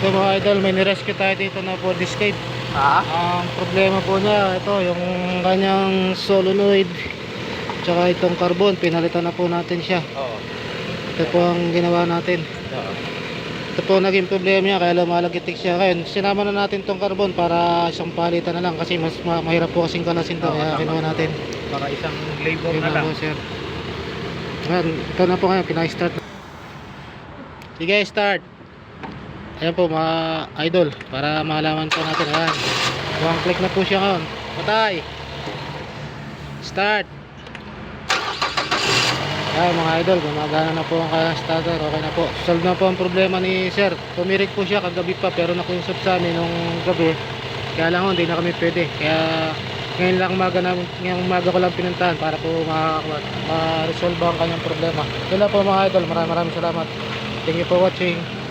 So mga idol, may nirescue tayo dito na Ford Escape. Ang problema po niya, ito yung kanyang solenoid tsaka itong carbon, pinalitan na po natin siya. Oo. Ito po ang ginawa natin. Oo. Ito po naging problema niya, kaya lumalagitik siya. Kaya sinama na natin itong carbon para isang palitan na lang, kasi mas mahirap po kasing kalasin to. Oo, Kaya tama. kinuha natin. Para isang labor Yun na na lang. po, sir. Ayan, ito na po ngayon, pinaka-start. Sige, start. Ayan po mga idol, para malaman po natin. Ayan, one click na po siya ngayon. Patay. Start. Ayan mga idol, gumagana na po ang kanyang starter. Okay na po, solve na po ang problema ni sir. Tumirik po siya kagabi pa, pero nakiusap sa amin nung gabi. Kaya lang hindi na kami pwede. Kaya ngayon lang ngayong umaga ko lang pinuntahan para po ma-resolve ang kanyang problema. Yun lang po mga idol, maraming salamat. Thank you for watching.